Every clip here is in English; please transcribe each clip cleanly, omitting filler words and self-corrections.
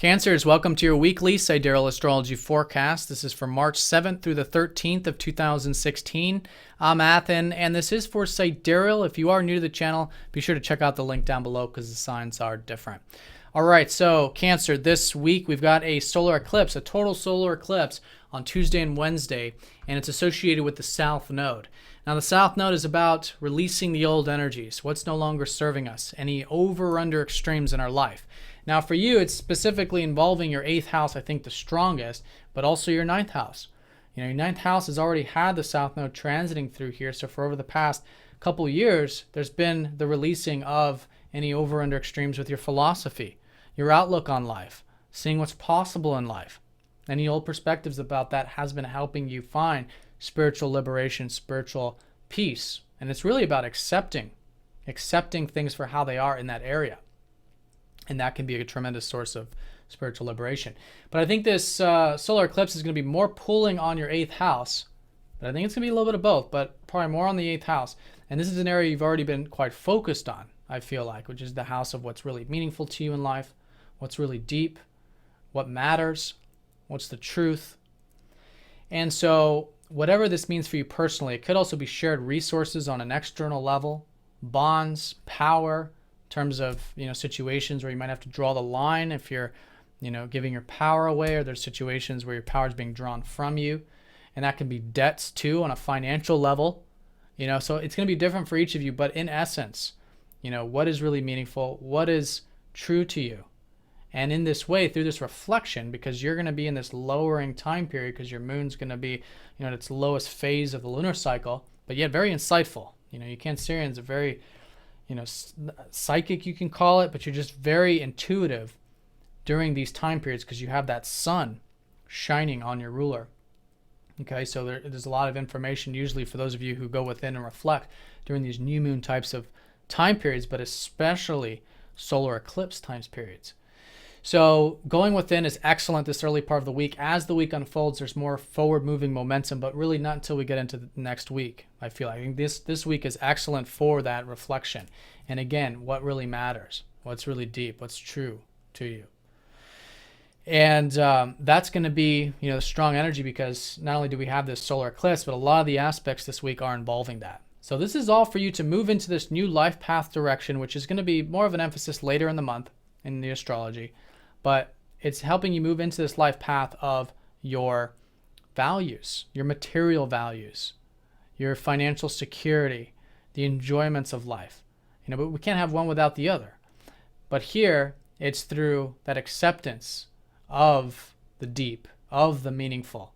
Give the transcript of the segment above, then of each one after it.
Cancers, welcome to your weekly Sidereal Astrology forecast. This is for March 7th through the 13th of 2016. I'm Athen, and this is for Sidereal. If you are new to the channel, be sure to check out the link down below because the signs are different. All right, so Cancer, this week we've got a solar eclipse, a total solar eclipse on Tuesday and Wednesday, and it's associated with the South Node. Now, the South Node is about releasing the old energies, what's no longer serving us, any over or under extremes in our life. Now, for you, it's specifically involving your 8th house, I think the strongest, but also your 9th house. You know, your 9th house has already had the South Node transiting through here, so for over the past couple years, there's been the releasing of any over or under extremes with your philosophy, your outlook on life, seeing what's possible in life. Any old perspectives about that has been helping you find spiritual liberation, spiritual peace. And it's really about accepting things for how they are in that area. And that can be a tremendous source of spiritual liberation. But I think this solar eclipse is going to be more pulling on your 8th house. But I think it's going to be a little bit of both, but probably more on the 8th house. And this is an area you've already been quite focused on, I feel like, which is the house of what's really meaningful to you in life, what's really deep, what matters, what's the truth. And so whatever this means for you personally, it could also be shared resources on an external level, bonds, power, in terms of, situations where you might have to draw the line if you're, giving your power away, or there's situations where your power is being drawn from you. And that can be debts too on a financial level, so it's going to be different for each of you. But in essence, what is really meaningful? What is true to you? And in this way, through this reflection, because you're going to be in this lowering time period because your moon's going to be, at its lowest phase of the lunar cycle, but yet very insightful. You Cancerians are very, psychic, you can call it, but you're just very intuitive during these time periods because you have that sun shining on your ruler. Okay, so there's a lot of information usually for those of you who go within and reflect during these new moon types of time periods, but especially solar eclipse times periods. So going within is excellent this early part of the week. As the week unfolds, there's more forward-moving momentum, but really not until we get into the next week, I feel. I think this week is excellent for that reflection. And again, what really matters, what's really deep, what's true to you. And that's going to be, the strong energy, because not only do we have this solar eclipse, but a lot of the aspects this week are involving that. So this is all for you to move into this new life path direction, which is going to be more of an emphasis later in the month in the astrology. But it's helping you move into this life path of your values, your material values, your financial security, the enjoyments of life. But we can't have one without the other. But here, it's through that acceptance of the deep, of the meaningful.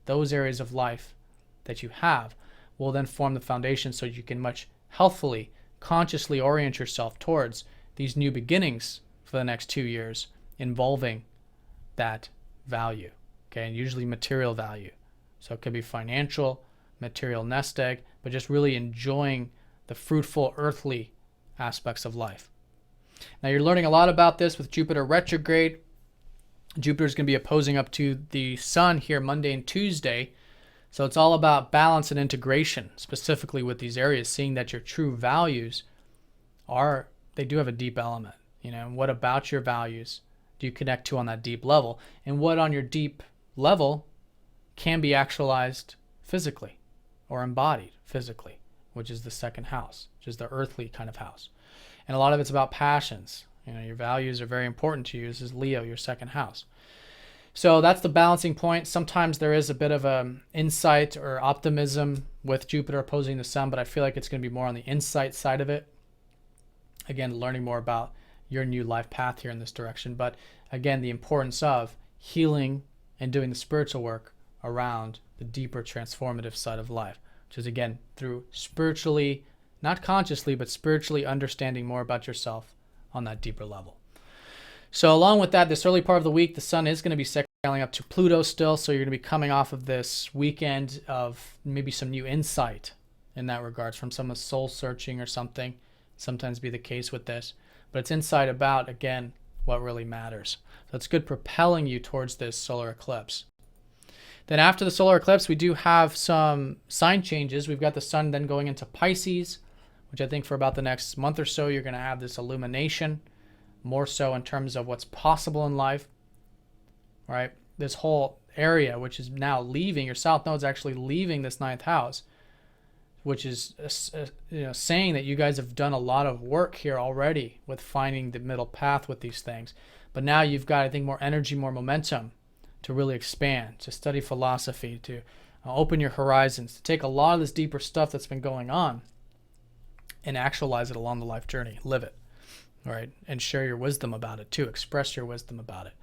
Those areas of life that you have will then form the foundation so you can much healthfully, consciously orient yourself towards these new beginnings for the next 2 years, involving that value, okay, and usually material value. So it could be financial, material nest egg, but just really enjoying the fruitful earthly aspects of life. Now you're learning a lot about this with Jupiter retrograde. Jupiter is going to be opposing up to the sun here Monday and Tuesday. So it's all about balance and integration, specifically with these areas, seeing that your true values they do have a deep element. What about your values do you connect to on that deep level? And what on your deep level can be actualized physically or embodied physically, which is the 2nd house, which is the earthly kind of house. And a lot of it's about passions. Your values are very important to you. This is Leo, your 2nd house. So that's the balancing point. Sometimes there is a bit of an insight or optimism with Jupiter opposing the sun, but I feel like it's going to be more on the insight side of it. Again, learning more about your new life path here in this direction. But again, the importance of healing and doing the spiritual work around the deeper transformative side of life, which is again through spiritually, not consciously, but spiritually understanding more about yourself on that deeper level. So along with that, this early part of the week, the sun is going to be sailing up to Pluto still. So you're going to be coming off of this weekend of maybe some new insight in that regards from some soul searching or something. Sometimes be the case with this. But it's insight about, again, what really matters. So it's good propelling you towards this solar eclipse. Then after the solar eclipse, we do have some sign changes. We've got the sun then going into Pisces, which I think for about the next month or so, you're going to have this illumination, more so in terms of what's possible in life, right? This whole area, which is now leaving, your south node is actually leaving this ninth house, which is saying that you guys have done a lot of work here already with finding the middle path with these things. But now you've got, I think, more energy, more momentum to really expand, to study philosophy, to open your horizons, to take a lot of this deeper stuff that's been going on and actualize it along the life journey, live it, right? And share your wisdom about it too, express your wisdom about it.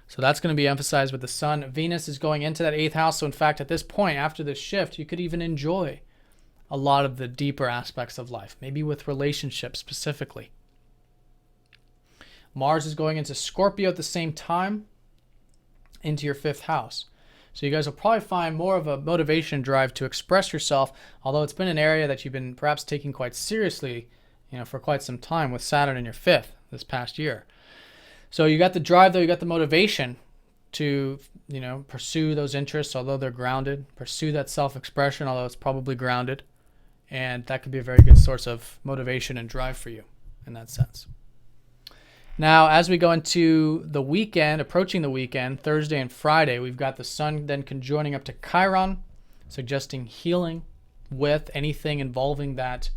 So that's going to be emphasized with the sun. Venus is going into that 8th house. So in fact, at this point, after this shift, you could even enjoy a lot of the deeper aspects of life, maybe with relationships specifically. Mars is going into Scorpio at the same time, into your 5th house. So you guys will probably find more of a motivation drive to express yourself, although it's been an area that you've been perhaps taking quite seriously, for quite some time with Saturn in your 5th this past year. So you got the drive, though, you got the motivation to, pursue those interests, although they're grounded, pursue that self-expression, although it's probably grounded. And that could be a very good source of motivation and drive for you in that sense. Now, as we go into the weekend, approaching the weekend, Thursday and Friday, we've got the sun then conjoining up to Chiron, suggesting healing with anything involving that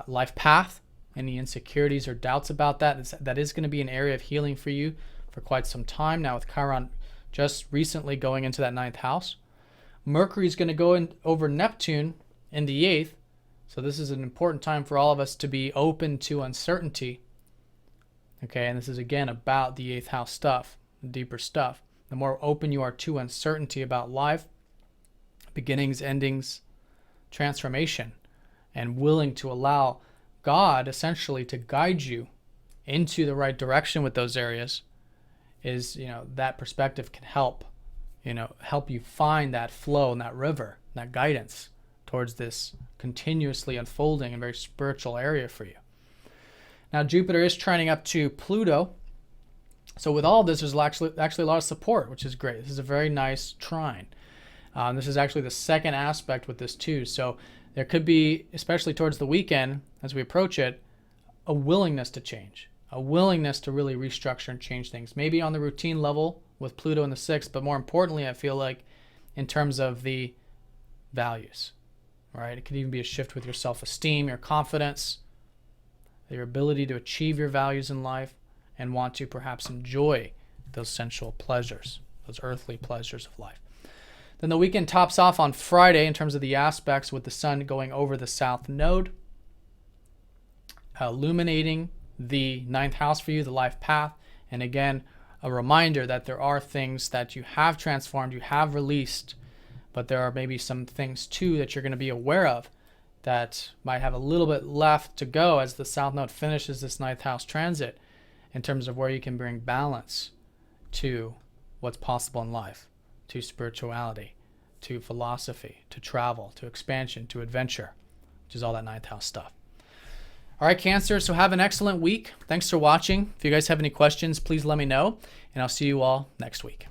life path, any insecurities or doubts about that. That is going to be an area of healing for you for quite some time now, with Chiron just recently going into that 9th house. Mercury is going to go in over Neptune in the 8th. So this is an important time for all of us to be open to uncertainty. Okay, and this is again about the 8th house stuff, the deeper stuff. The more open you are to uncertainty about life, beginnings, endings, transformation, and willing to allow God essentially to guide you into the right direction with those areas, is, that perspective can help you find that flow and that river, that guidance towards this continuously unfolding and very spiritual area for you. Now, Jupiter is trining up to Pluto. So with all this, there's actually a lot of support, which is great. This is a very nice trine. This is actually the second aspect with this too. So there could be, especially towards the weekend, as we approach it, a willingness to change, a willingness to really restructure and change things. Maybe on the routine level with Pluto in the 6th, but more importantly, I feel like in terms of the values, right? It could even be a shift with your self-esteem, your confidence, your ability to achieve your values in life, and want to perhaps enjoy those sensual pleasures, those earthly pleasures of life. Then the weekend tops off on Friday in terms of the aspects, with the sun going over the south node, illuminating the 9th house for you, the life path. And again, a reminder that there are things that you have transformed, you have released, but there are maybe some things too that you're going to be aware of that might have a little bit left to go as the south node finishes this 9th house transit, in terms of where you can bring balance to what's possible in life, to spirituality, to philosophy, to travel, to expansion, to adventure, which is all that 9th house stuff. All right, Cancer, so have an excellent week. Thanks for watching. If you guys have any questions, please let me know, and I'll see you all next week.